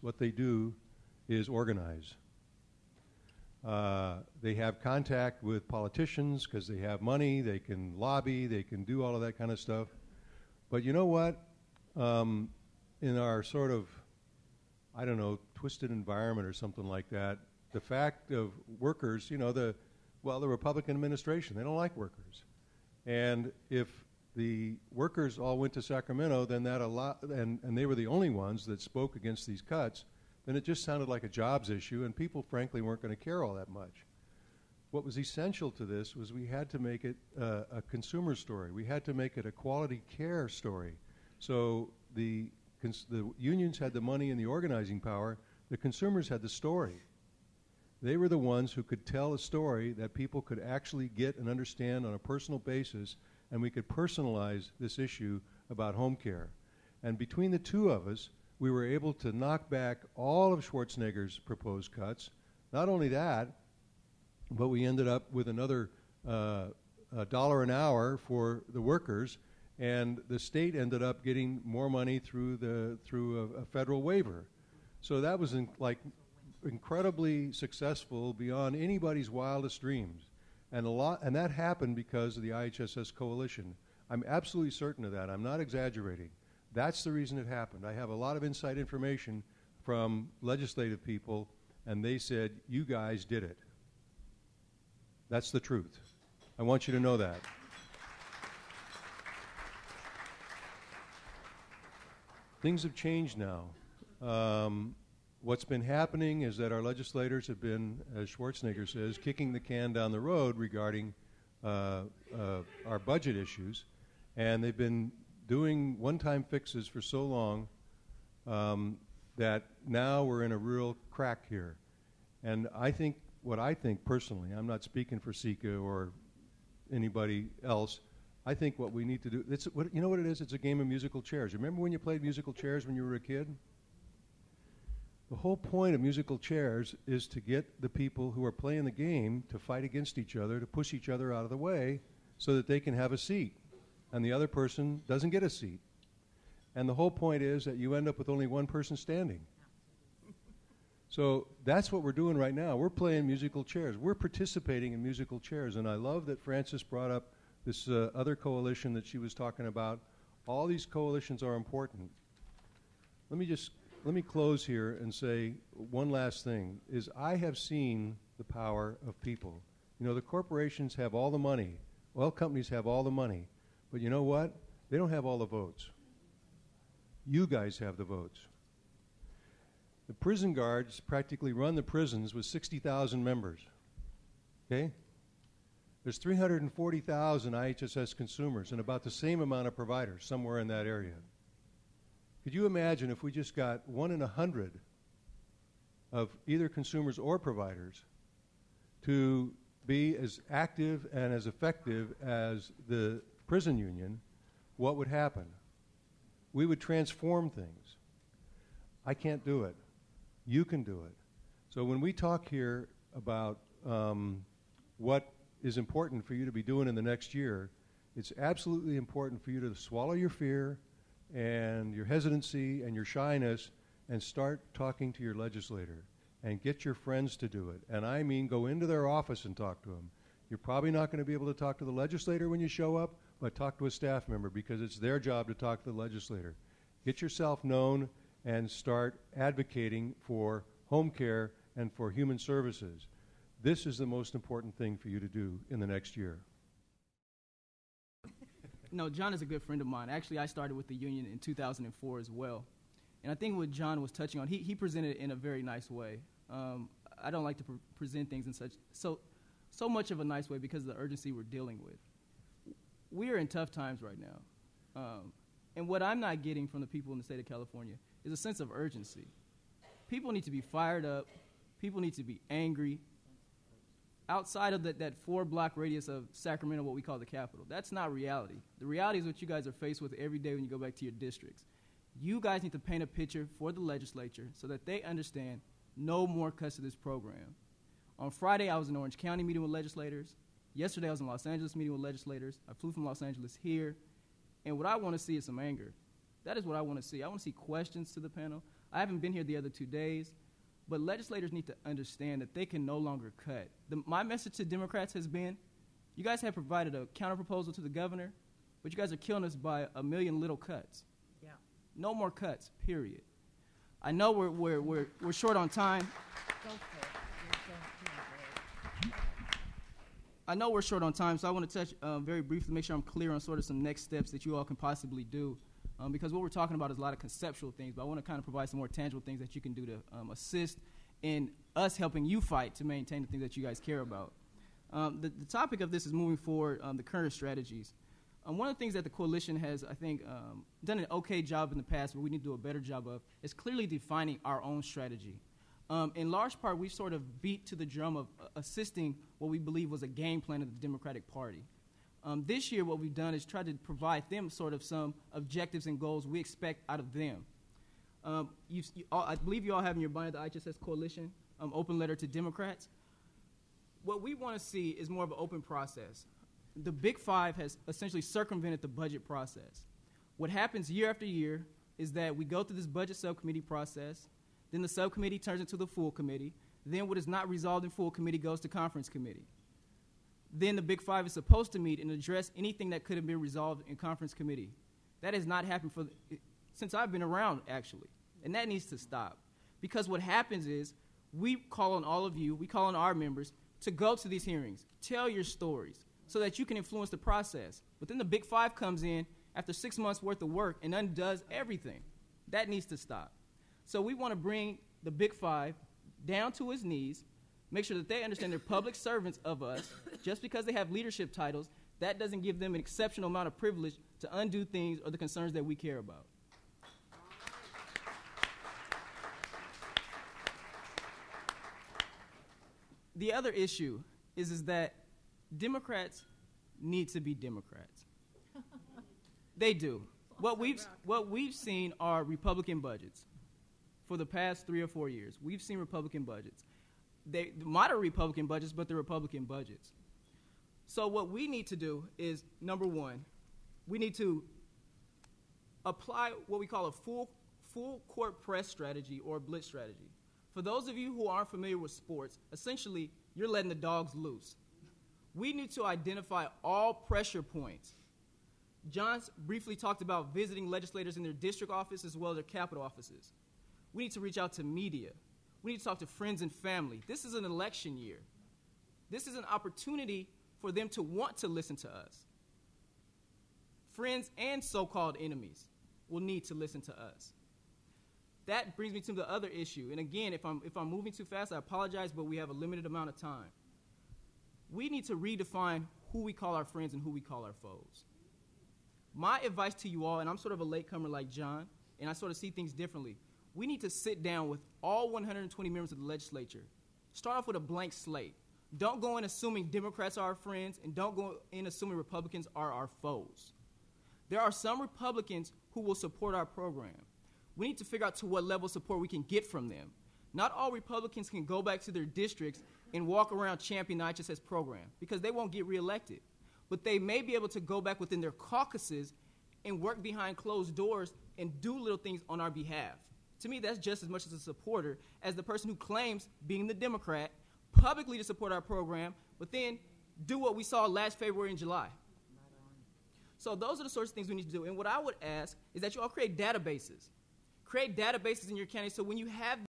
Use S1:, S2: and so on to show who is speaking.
S1: what they do is organize. They have contact with politicians because they have money, they can lobby, they can do all of that kind of stuff. But you know what? In our sort of, I don't know, twisted environment or something like that, the fact of workers, the Republican administration, they don't like workers. And if the workers all went to Sacramento, then and they were the only ones that spoke against these cuts, then it just sounded like a jobs issue, and people, frankly, weren't going to care all that much. What was essential to this was we had to make it a consumer story. We had to make it a quality care story. So the unions had the money and the organizing power. The consumers had the story. They were the ones who could tell a story that people could actually get and understand on a personal basis, and we could personalize this issue about home care. And between the two of us, we were able to knock back all of Schwarzenegger's proposed cuts. Not only that, but we ended up with another $1 an hour for the workers, and the state ended up getting more money through a federal waiver. So that was incredibly successful beyond anybody's wildest dreams. And that happened because of the IHSS coalition. I'm absolutely certain of that. I'm not exaggerating. That's the reason it happened. I have a lot of inside information from legislative people, and they said, you guys did it. That's the truth. I want you to know that. Things have changed now. What's been happening is that our legislators have been, as Schwarzenegger says, kicking the can down the road regarding our budget issues, and they've been doing one-time fixes for so long that now we're in a real crack here. And what I think personally, I'm not speaking for Sika or anybody else, I think what we need to do, you know what it is? It's a game of musical chairs. Remember when you played musical chairs when you were a kid? The whole point of musical chairs is to get the people who are playing the game to fight against each other, to push each other out of the way so that they can have a seat, and the other person doesn't get a seat. And the whole point is that you end up with only one person standing. So that's what we're doing right now. We're playing musical chairs. We're participating in musical chairs, and I love that Frances brought up this other coalition that she was talking about. All these coalitions are important. Let me close here and say one last thing, is I have seen the power of people. The corporations have all the money. Oil companies have all the money. But you know what? They don't have all the votes. You guys have the votes. The prison guards practically run the prisons with 60,000 members. Okay? There's 340,000 IHSS consumers and about the same amount of providers somewhere in that area. Could you imagine if we just got 1 in 100 of either consumers or providers to be as active and as effective as the prison union, what would happen? We would transform things. I can't do it. You can do it. So when we talk here about what is important for you to be doing in the next year, it's absolutely important for you to swallow your fear and your hesitancy and your shyness and start talking to your legislator and get your friends to do it. And I mean go into their office and talk to them. You're probably not going to be able to talk to the legislator when you show up, but talk to a staff member because it's their job to talk to the legislator. Get yourself known and start advocating for home care and for human services. This is the most important thing for you to do in the next year.
S2: John is a good friend of mine. Actually, I started with the union in 2004 as well. And I think what John was touching on, he presented it in a very nice way. I don't like to present things in so much of a nice way because of the urgency we're dealing with. We are in tough times right now. And what I'm not getting from the people in the state of California is a sense of urgency. People need to be fired up. People need to be angry. Outside of that 4-block radius of Sacramento, what we call the capital, that's not reality. The reality is what you guys are faced with every day when you go back to your districts. You guys need to paint a picture for the legislature so that they understand no more cuts to this program. On Friday, I was in Orange County meeting with legislators. Yesterday, I was in Los Angeles meeting with legislators. I flew from Los Angeles here. And what I want to see is some anger. That is what I want to see. I want to see questions to the panel. I haven't been here the other 2 days, but legislators need to understand that they can no longer cut. My message to Democrats has been, you guys have provided a counterproposal to the governor, but you guys are killing us by a million little cuts.
S3: Yeah.
S2: No more cuts, period. I know we're short on time.
S3: Go for it. You're doing great.
S2: I know we're short on time, so I want to touch very briefly, make sure I'm clear on sort of some next steps that you all can possibly do, because what we're talking about is a lot of conceptual things, but I want to kind of provide some more tangible things that you can do to assist in us helping you fight to maintain the things that you guys care about. The topic of this is moving forward, the current strategies. One of the things that the coalition has, I think, done an okay job in the past, but we need to do a better job of, is clearly defining our own strategy. In large part, we've sort of beat to the drum of assisting what we believe was a game plan of the Democratic Party. This year, what we've done is try to provide them sort of some objectives and goals we expect out of them. I believe you all have in your binder the IHSS Coalition open letter to Democrats. What we want to see is more of an open process. The Big Five has essentially circumvented the budget process. What happens year after year is that we go through this budget subcommittee process, then the subcommittee turns into the full committee, then what is not resolved in full committee goes to conference committee. Then the Big Five is supposed to meet and address anything that could have been resolved in conference committee. That has not happened since I've been around, actually, and that needs to stop. Because what happens is we call on all of you, we call on our members to go to these hearings, tell your stories, so that you can influence the process. But then the Big Five comes in after 6 months' worth of work and undoes everything. That needs to stop. So we want to bring the Big Five down to his knees, make sure that they understand they're public servants of us. Just because they have leadership titles, that doesn't give them an exceptional amount of privilege to undo things or the concerns that we care about. The other issue is that Democrats need to be Democrats. They do. What we've seen are Republican budgets for the past 3 or 4 years. We've seen Republican budgets. They're moderate Republican budgets, but they're Republican budgets. So what we need to do is, number one, we need to apply what we call a full court press strategy or blitz strategy. For those of you who aren't familiar with sports, essentially, you're letting the dogs loose. We need to identify all pressure points. John briefly talked about visiting legislators in their district office as well as their capital offices. We need to reach out to media. We need to talk to friends and family. This is an election year. This is an opportunity for them to want to listen to us. Friends and so-called enemies will need to listen to us. That brings me to the other issue. And again, if I'm moving too fast, I apologize, but we have a limited amount of time. We need to redefine who we call our friends and who we call our foes. My advice to you all, and I'm sort of a latecomer like John, and I sort of see things differently, we need to sit down with all 120 members of the legislature. Start off with a blank slate. Don't go in assuming Democrats are our friends, and don't go in assuming Republicans are our foes. There are some Republicans who will support our program. We need to figure out to what level of support we can get from them. Not all Republicans can go back to their districts and walk around championing the IHSS program because they won't get reelected. But they may be able to go back within their caucuses and work behind closed doors and do little things on our behalf. To me, that's just as much as a supporter as the person who claims, being the Democrat, publicly to support our program, but then do what we saw last February and July. So those are the sorts of things we need to do. And what I would ask is that you all create databases. Create databases in your county so when you have